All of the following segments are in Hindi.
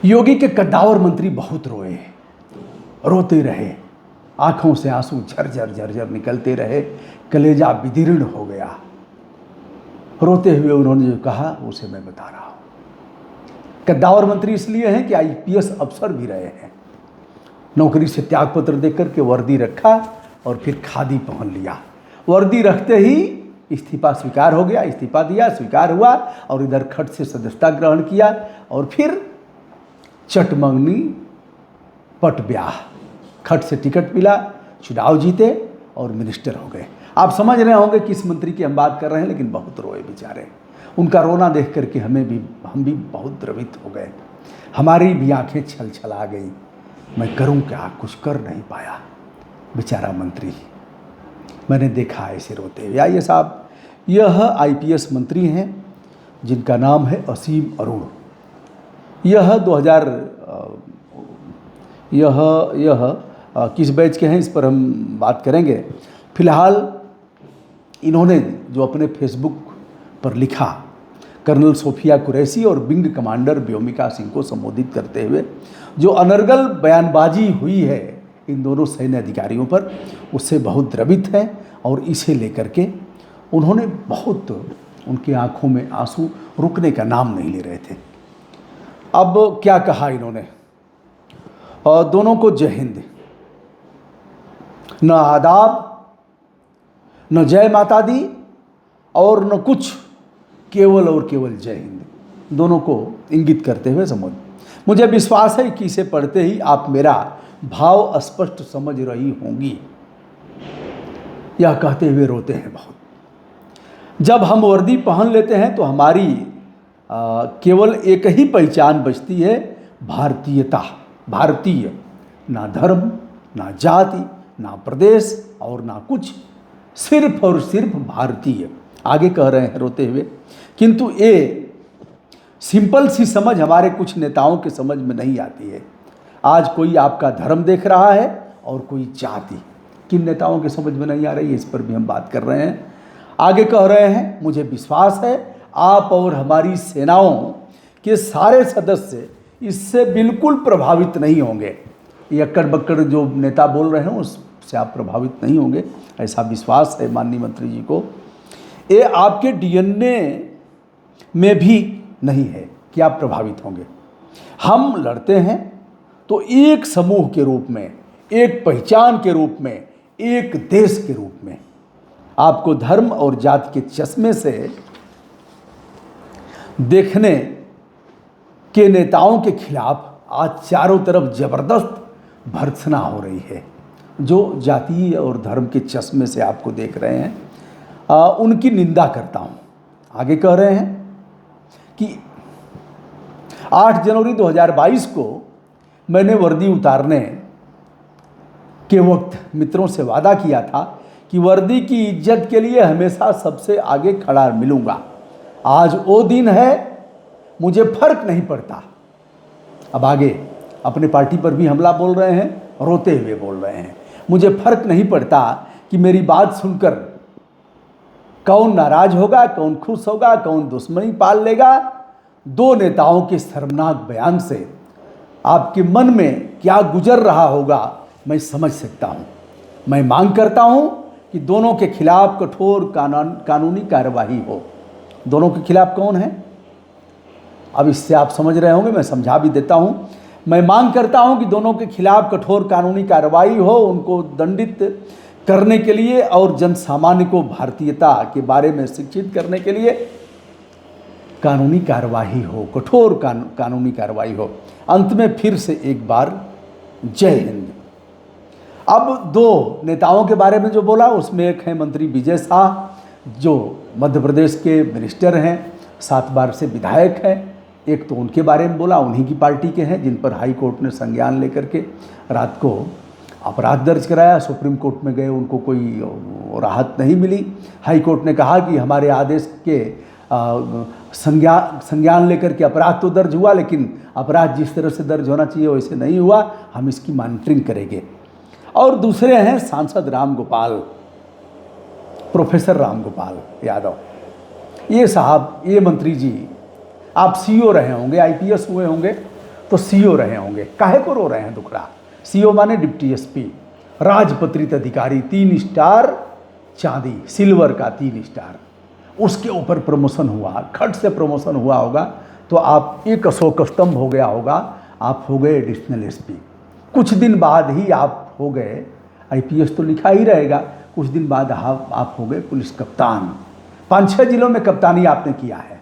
योगी के कद्दावर मंत्री बहुत रोए, रोते रहे, आंखों से आंसू झरझर झरझर निकलते रहे, कलेजा विदीर्ण हो गया। रोते हुए उन्होंने जो कहा उसे मैं बता रहा हूं। कद्दावर मंत्री इसलिए हैं कि आईपीएस अफसर भी रहे हैं। नौकरी से त्यागपत्र देकर के वर्दी रखा और फिर खादी पहन लिया। वर्दी रखते ही इस्तीफा स्वीकार हो गया, इस्तीफा दिया, स्वीकार हुआ और इधर खट से सदस्यता ग्रहण किया और फिर चटमंगनी पट ब्याह, खट से टिकट मिला, चुनाव जीते और मिनिस्टर हो गए। आप समझ रहे होंगे किस मंत्री की हम बात कर रहे हैं, लेकिन बहुत रोए बेचारे। उनका रोना देख करके हम भी बहुत द्रवित हो गए, हमारी भी आंखें छल छल आ गई। मैं करूं क्या, कुछ कर नहीं पाया बेचारा मंत्री। मैंने देखा ऐसे रोते हुए। आइए साहब, यह आईपीएस मंत्री हैं जिनका नाम है असीम अरुण। यह 2000 किस बैच के हैं इस पर हम बात करेंगे। फिलहाल इन्होंने जो अपने फेसबुक पर लिखा, कर्नल सोफिया कुरैशी और विंग कमांडर व्योमिका सिंह को संबोधित करते हुए जो अनर्गल बयानबाजी हुई है इन दोनों सैन्य अधिकारियों पर, उससे बहुत द्रवित हैं और इसे लेकर के उन्होंने बहुत, उनकी आंखों में आंसू रुकने का नाम नहीं ले रहे थे। अब क्या कहा इन्होंने, दोनों को जय हिंद, न आदाब, न जय माता दी और न कुछ, केवल और केवल जय हिंद। दोनों को इंगित करते हुए समझ, मुझे विश्वास है कि इसे पढ़ते ही आप मेरा भाव स्पष्ट समझ रही होंगी। यह कहते हुए रोते हैं बहुत। जब हम वर्दी पहन लेते हैं तो हमारी केवल एक ही पहचान बचती है, भारतीयता। भारतीय, ना धर्म, ना जाति, ना प्रदेश और ना कुछ, सिर्फ और सिर्फ भारतीय। आगे कह रहे हैं रोते हुए, किंतु ये सिंपल सी समझ हमारे कुछ नेताओं के समझ में नहीं आती है। आज कोई आपका धर्म देख रहा है और कोई जाति। किन नेताओं के समझ में नहीं आ रही है, इस पर भी हम बात कर रहे हैं। आगे कह रहे हैं, मुझे विश्वास है आप और हमारी सेनाओं के सारे सदस्य इससे बिल्कुल प्रभावित नहीं होंगे। ये अक्कड़ बक्कड़ जो नेता बोल रहे हैं उससे आप प्रभावित नहीं होंगे, ऐसा विश्वास है माननीय मंत्री जी को। ये आपके डीएनए में भी नहीं है कि आप प्रभावित होंगे। हम लड़ते हैं तो एक समूह के रूप में, एक पहचान के रूप में, एक देश के रूप में। आपको धर्म और जाति के चश्मे से देखने के नेताओं के खिलाफ आज चारों तरफ जबरदस्त भर्त्सना हो रही है। जो जाति और धर्म के चश्मे से आपको देख रहे हैं, उनकी निंदा करता हूं। आगे कह रहे हैं कि 8 जनवरी 2022 को मैंने वर्दी उतारने के वक्त मित्रों से वादा किया था कि वर्दी की इज्जत के लिए हमेशा सबसे आगे खड़ा मिलूंगा। आज वो दिन है, मुझे फर्क नहीं पड़ता। अब आगे अपने पार्टी पर भी हमला बोल रहे हैं, रोते हुए बोल रहे हैं, मुझे फर्क नहीं पड़ता कि मेरी बात सुनकर कौन नाराज होगा, कौन खुश होगा, कौन दुश्मनी पाल लेगा। दो नेताओं के शर्मनाक बयान से आपके मन में क्या गुजर रहा होगा मैं समझ सकता हूं। मैं मांग करता हूं कि दोनों के खिलाफ कठोर कानूनी कार्यवाही हो। दोनों के खिलाफ कौन है, अब इससे आप समझ रहे होंगे, मैं समझा भी देता हूं। मैं मांग करता हूं कि दोनों के खिलाफ कठोर कानूनी कार्रवाई हो, उनको दंडित करने के लिए और जन सामान्य को भारतीयता के बारे में शिक्षित करने के लिए कानूनी कार्रवाई हो, कठोर कानूनी कार्रवाई हो। अंत में फिर से एक बार जय हिंद। अब दो नेताओं के बारे में जो बोला उसमें एक है मंत्री विजय शाह जो मध्य प्रदेश के मिनिस्टर हैं, 7 बार से विधायक हैं। एक तो उनके बारे में बोला, उन्हीं की पार्टी के हैं जिन पर हाई कोर्ट ने संज्ञान लेकर के रात को अपराध दर्ज कराया। सुप्रीम कोर्ट में गए, उनको कोई राहत नहीं मिली। हाई कोर्ट ने कहा कि हमारे आदेश के संज्ञान लेकर के अपराध तो दर्ज हुआ, लेकिन अपराध जिस तरह से दर्ज होना चाहिए वैसे नहीं हुआ, हम इसकी मॉनिटरिंग करेंगे। और दूसरे हैं सांसद रामगोपाल, प्रोफेसर रामगोपाल यादव। ये साहब, ये मंत्री जी, आप सीईओ रहे होंगे, आईपीएस हुए होंगे, तो सीओ रहे होंगे। काहे को रो रहे हैं दुखड़ा? सीओ माने डिप्टी एसपी, राजपत्रित अधिकारी, 3 स्टार चांदी, सिल्वर का 3 स्टार, उसके ऊपर प्रमोशन हुआ, खट से प्रमोशन हुआ होगा तो आप एक अशोक स्तंभ हो गया होगा, आप हो गए एडिशनल एसपी। कुछ दिन बाद ही आप हो गए, आईपीएस तो लिखा ही रहेगा, कुछ दिन बाद आप हो गए पुलिस कप्तान। 5-6 जिलों में कप्तानी आपने किया है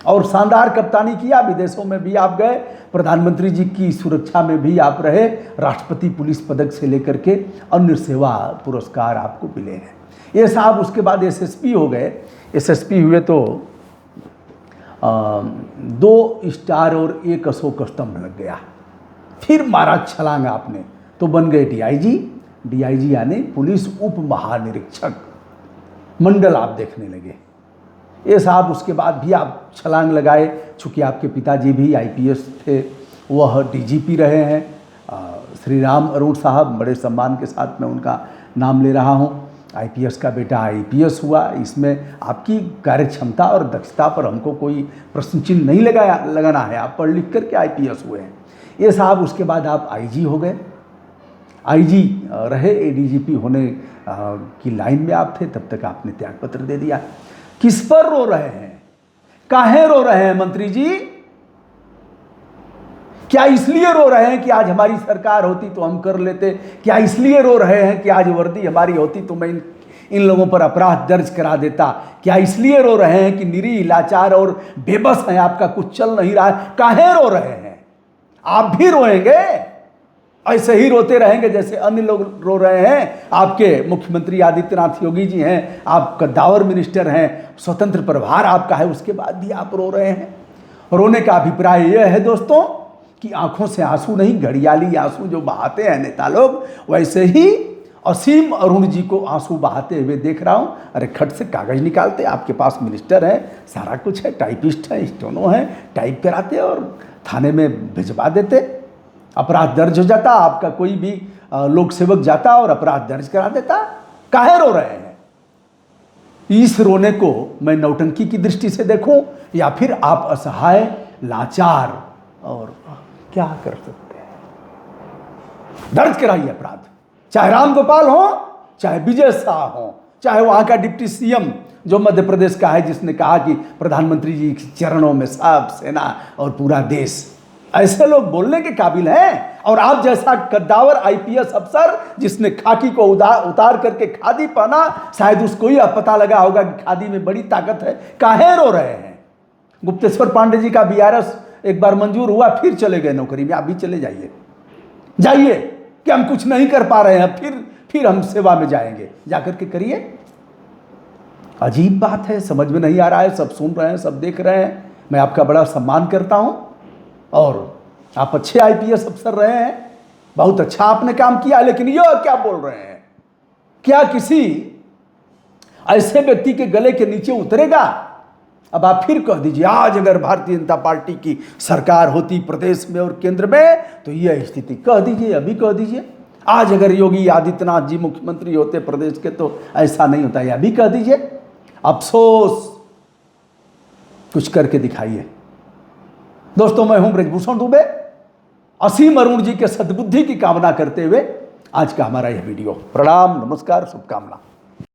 और शानदार कप्तानी किया। विदेशों में भी आप गए, प्रधानमंत्री जी की सुरक्षा में भी आप रहे, राष्ट्रपति पुलिस पदक से लेकर के अन्य सेवा पुरस्कार आपको मिले हैं। ये साहब उसके बाद एसएसपी हो गए। एसएसपी हुए तो 2 स्टार और 1 अशोक स्तंभ लग गया। फिर मारा छलांग आपने तो बन गए डीआईजी। डीआईजी यानी पुलिस उप महानिरीक्षक, मंडल आप देखने लगे। ये साहब उसके बाद भी आप छलांग लगाए, चूँकि आपके पिताजी भी आईपीएस थे, वह डीजीपी रहे हैं। श्री राम अरुण साहब, बड़े सम्मान के साथ मैं उनका नाम ले रहा हूँ। आईपीएस का बेटा आईपीएस हुआ। इसमें आपकी कार्य क्षमता और दक्षता पर हमको कोई प्रश्न चिन्ह नहीं लगाना है। आप पढ़ लिख करके आईपीएस हुए हैं। ये साहब उसके बाद आप आईजी हो गए, आईजी रहे, एडीजीपी होने की लाइन में आप थे, तब तक आपने त्यागपत्र दे दिया। किस पर रो रहे हैं? काहे रो रहे हैं मंत्री जी? क्या इसलिए रो रहे हैं कि आज हमारी सरकार होती तो हम कर लेते? क्या इसलिए रो रहे हैं कि आज वर्दी हमारी होती तो मैं इन लोगों पर अपराध दर्ज करा देता? क्या इसलिए रो रहे हैं कि निरीह, लाचार और बेबस हैं, आपका कुछ चल नहीं रहा है? काहे रो रहे हैं? आप भी रोएंगे, ऐसे ही रोते रहेंगे जैसे अन्य लोग रो रहे हैं। आपके मुख्यमंत्री आदित्यनाथ योगी जी हैं, आप कद्दावर मिनिस्टर हैं, स्वतंत्र प्रभार आपका है, उसके बाद भी आप रो रहे हैं। रोने का अभिप्राय यह है दोस्तों कि आंखों से आंसू नहीं, घड़ियाली आंसू जो बहाते हैं नेता लोग, वैसे ही असीम अरुण जी को आंसू बहाते हुए देख रहा हूं। अरे खट से कागज निकालते, आपके पास मिनिस्टर है, सारा कुछ है, टाइपिस्ट है, स्टेनो है, टाइप कराते और थाने में भिजवा देते, अपराध दर्ज हो जाता। आपका कोई भी लोक सेवक जाता और अपराध दर्ज करा देता। काहे रो रहे हैं? इस रोने को मैं नौटंकी की दृष्टि से देखूं या फिर आप असहाय, लाचार और क्या कर सकते हैं? दर्ज कराइए अपराध, चाहे राम गोपाल हो, चाहे विजय शाह हो, चाहे वहां का डिप्टी सीएम जो मध्य प्रदेश का है, जिसने कहा कि प्रधानमंत्री जी के चरणों में सब सेना और पूरा देश, ऐसे लोग बोलने के काबिल हैं। और आप जैसा कद्दावर आईपीएस अफसर जिसने खाकी को उतार करके खादी पहना, शायद उसको ही अब पता लगा होगा कि खादी में बड़ी ताकत है। काहे रो रहे हैं? गुप्तेश्वर पांडे जी का बीआरएस एक बार मंजूर हुआ, फिर चले गए नौकरी में। आप भी चले जाइए कि हम कुछ नहीं कर पा रहे हैं, फिर हम सेवा में जाएंगे। जाकर के करिए। अजीब बात है, समझ में नहीं आ रहा है। सब सुन रहे हैं, सब देख रहे हैं। मैं आपका बड़ा सम्मान करता हूं और आप अच्छे आईपीएस अफसर रहे हैं, बहुत अच्छा आपने काम किया, लेकिन यह क्या बोल रहे हैं? क्या किसी ऐसे व्यक्ति के गले के नीचे उतरेगा? अब आप फिर कह दीजिए, आज अगर भारतीय जनता पार्टी की सरकार होती प्रदेश में और केंद्र में तो यह स्थिति, कह दीजिए, अभी कह दीजिए। आज अगर योगी आदित्यनाथ जी मुख्यमंत्री होते प्रदेश के तो ऐसा नहीं होता, यह भी कह दीजिए। अफसोस, कुछ करके दिखाइए। दोस्तों, मैं हूं ब्रजभूषण दुबे, असीम अरुण जी के सद्बुद्धि की कामना करते हुए आज का हमारा यह वीडियो। प्रणाम, नमस्कार, शुभकामना।